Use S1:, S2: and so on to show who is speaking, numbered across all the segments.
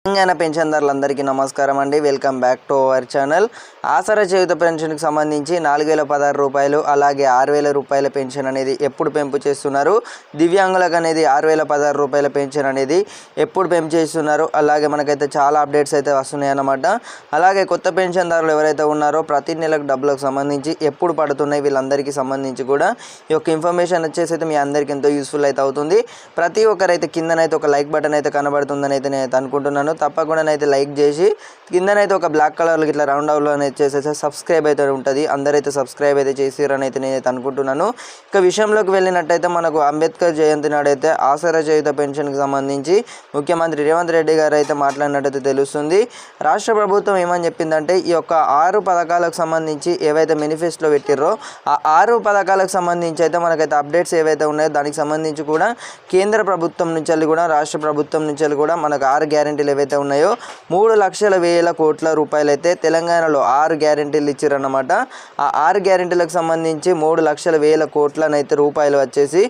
S1: తెలంగాణ పెన్షన్దారులందరికీ నమస్కారం అండి. Welcome back to our channel. Aasara Cheyutha పెన్షన్కి సంబంధించి 4016 రూపాయలు అలాగే 6000 రూపాయల పెన్షన్ అనేది ఎప్పుడు పెంపు చేస్తున్నారు, దివ్యాంగులకు అనేది 6016 రూపాయల పెన్షన్ అనేది ఎప్పుడు పెంపు చేస్తున్నారు, అలాగే మనకైతే చాలా అప్డేట్స్ అయితే వస్తున్నాయి అన్నమాట. అలాగే కొత్త పెన్షన్దారులు ఎవరైతే ఉన్నారో ప్రతి నెలకు డబ్బులకు సంబంధించి ఎప్పుడు పడుతున్నాయి వీళ్ళందరికీ సంబంధించి కూడా ఈ యొక్క ఇన్ఫర్మేషన్ వచ్చేసి అయితే మీ అందరికీ ఎంతో యూస్ఫుల్ అయితే అవుతుంది. ప్రతి ఒక్కరైతే కిందనైతే ఒక లైక్ బటన్ అయితే కనబడుతుందని అయితే నేను అనుకుంటున్నాను. తప్పకుండా అయితే లైక్ చేసి కిందనైతే ఒక బ్లాక్ కలర్లో ఇట్లా రౌండ్ అవుట్లో అయితే చేసేసి సబ్స్క్రైబ్ అయితే ఉంటుంది. అందరైతే సబ్స్క్రైబ్ అయితే చేసిరని అయితే నేనైతే అనుకుంటున్నాను. ఇక విషయంలోకి వెళ్ళినట్టయితే మనకు అంబేద్కర్ జయంతి నాడైతే ఆసరా చేయూత పెన్షన్కి సంబంధించి ముఖ్యమంత్రి రేవంత్ రెడ్డి గారు అయితే మాట్లాడినట్టయితే తెలుస్తుంది. రాష్ట్ర ప్రభుత్వం ఏమని చెప్పిందంటే ఈ యొక్క 6 పథకాలకు సంబంధించి ఏవైతే మేనిఫెస్టోలో పెట్టిర్రో ఆ 6 పథకాలకు సంబంధించి అయితే మనకైతే అప్డేట్స్ ఏవైతే ఉన్నాయో దానికి సంబంధించి కూడా కేంద్ర ప్రభుత్వం నుంచి కూడా రాష్ట్ర ప్రభుత్వం నుంచి కూడా మనకు 6 గ్యారెంటీలు ఏవైతే ఉన్నాయో 3,00,000 కోట్ల రూపాయలు అయితే తెలంగాణలో 6 గ్యారెంటీలు ఇచ్చారన్నమాట. ఆ 6 గ్యారెంటీలకు సంబంధించి 3,00,000 కోట్లనైతే రూపాయలు వచ్చేసి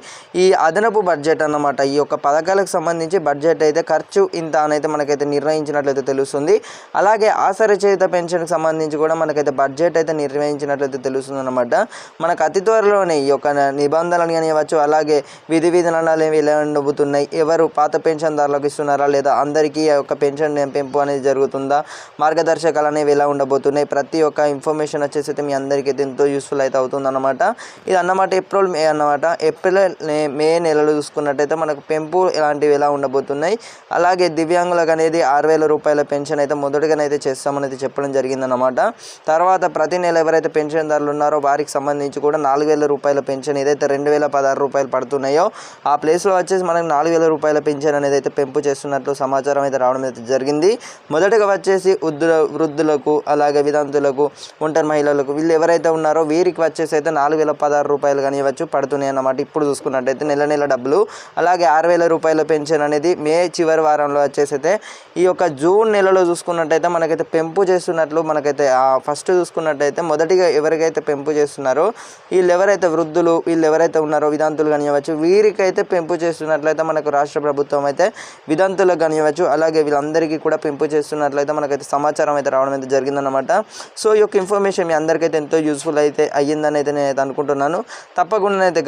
S1: ఈ అదనపు బడ్జెట్ అన్నమాట. ఈ యొక్క పథకాలకు సంబంధించి బడ్జెట్ అయితే ఖర్చు ఇంత అనైతే మనకైతే నిర్ణయించినట్లయితే తెలుస్తుంది. అలాగే ఆసరా చేయూత పెన్షన్కి సంబంధించి కూడా మనకైతే బడ్జెట్ అయితే నిర్వహించినట్లయితే తెలుస్తుంది అన్నమాట. మనకు అతి త్వరలోనే ఈ యొక్క నిబంధనలు కానివ్వచ్చు, అలాగే విధి విధానాలు ఎలా ఉండబోతున్నాయి, ఎవరు పాత పెన్షన్దారులకు ఇస్తున్నారా లేదా, అందరికీ ఆ యొక్క పెన్షన్ పెంపు అనేది జరుగుతుందా, మార్గదర్శకాలు అనేవి ఎలా ఉండబోతున్నాయి, ప్రతి ఒక్క ఇన్ఫర్మేషన్ వచ్చేసి అయితే మీ అందరికీ ఎంతో యూస్ఫుల్ అయితే అవుతుంది అన్నమాట. ఇది అన్నమాట ఏప్రిల్ మే అన్నమాట. ఏప్రిల్ మే నెలలో చూసుకున్నట్టయితే మనకు పెంపు ఇలాంటివి ఎలా ఉండబోతున్నాయి. అలాగే దివ్యాంగులకు అనేది 6,000 రూపాయల పెన్షన్ అయితే మొదటగానైతే చేస్తామని అయితే చెప్పడం జరిగిందన్నమాట. తర్వాత ప్రతి నెల ఎవరైతే పెన్షన్దారులు ఉన్నారో వారికి సంబంధించి కూడా 4,000 రూపాయల పెన్షన్ ఏదైతే 2,016 రూపాయలు పడుతున్నాయో ఆ ప్లేస్లో వచ్చేసి మనకు 4,000 రూపాయల పెన్షన్ అనేది అయితే పెంపు చేస్తున్నట్లు సమాచారం అయితే రావడం అయితే జరిగింది. మొదటగా వచ్చేసి వృద్ధులకు అలాగే వితంతులకు ఒంటరి మహిళలకు వీళ్ళు ఎవరైతే ఉన్నారో వీరికి వచ్చేసి అయితే 4,016 రూపాయలు కానివ్వచ్చు పడుతున్నాయి అన్నమాట. ఇప్పుడు చూసుకున్నట్టయితే నెల నెల డబ్బులు. అలాగే 6,000 రూపాయల పెన్షన్ అనేది మే చివరి వారంలో వచ్చేసి అయితే ఈ యొక్క జూన్ నెలలో చూసుకున్నట్టయితే మనకైతే పెంపు చేస్తున్నట్లు మనకైతే ఫస్ట్ చూసుకున్నట్టయితే మొదటిగా ఎవరికైతే పెంపు చేస్తున్నారో వీళ్ళు ఎవరైతే వృద్ధులు వీళ్ళు ఎవరైతే ఉన్నారో వితంతులు కానివ్వచ్చు వీరికైతే పెంపు చేస్తున్నట్లయితే మనకు రాష్ట్ర ప్రభుత్వం అయితే వితంతులకు కానివ్వచ్చు అలాగే వీళ్ళందరికీ కూడా పెంపు చేస్తున్నట్లయితే మనకైతే సమాచారం అయితే రావడం అయితే జరిగిందన్నమాట. సో ఈ యొక్క ఇన్ఫర్మేషన్ మీ అందరికైతే ఎంతో యూస్ఫుల్ అయితే అయ్యిందని అయితే నేను అనుకుంటున్నాను. తప్పకుండా అయితే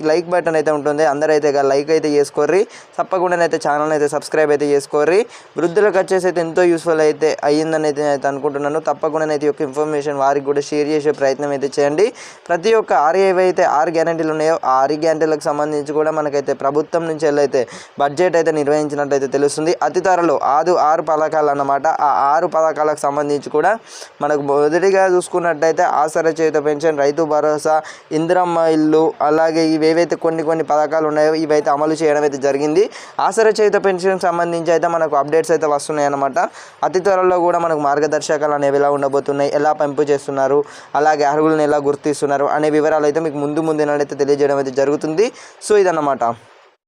S1: లైక్ బటన్ అయితే ఉంటుంది, అందరైతే లైక్ అయితే చేసుకోర్రి. తప్పకుండా అయితే ఛానల్ అయితే సబ్స్క్రైబ్ అయితే చేసుకోర్రి. వృద్ధులకు వచ్చేసి అయితే ఎంతో యూస్ఫుల్ అయితే అయ్యిందని అయితే నేను అనుకుంటున్నాను. తప్పకుండా అయితే ఈ యొక్క ఇన్ఫర్మేషన్ వారికి కూడా షేర్ చేసే ప్రయత్నం అయితే చేయండి. ప్రతి ఒక్క ఏవైతే 6 గ్యారెంటీలు ఉన్నాయో ఆ 6 గ్యారెంటీలకు సంబంధించి కూడా మనకైతే ప్రభుత్వం నుంచి అయితే బడ్జెట్ అయితే నిర్వహించినట్టయితే తెలుస్తుంది. అతి త్వరలో 6 పథకాలు అన్నమాట. ఆ 6 పథకాలకు సంబంధించి కూడా మనకు మొదటిగా చూసుకున్నట్టయితే ఆసరా చేయూత పెన్షన్, రైతు భరోసా, ఇందిరమ్మ ఇల్లు, అలాగే ఇవేవైతే కొన్ని పథకాలు ఉన్నాయో ఇవైతే అమలు చేయడం అయితే జరిగింది. ఆసరా చేయూత పెన్షన్కి సంబంధించి అయితే మనకు అప్డేట్స్ అయితే వస్తున్నాయి అన్నమాట. అతి త్వరలో కూడా మనకు మార్గదర్శకాలు అనేవి ఎలా ఉండబోతున్నాయి, ఎలా పెంపు చేస్తున్నారు, అలాగే అర్హులను ఎలా గుర్తిస్తున్నారు అనే వివరాలు అయితే మీకు ముందు తెలియజేయడం అయితే జరుగుతుంది. సో ఇదన్నమాట.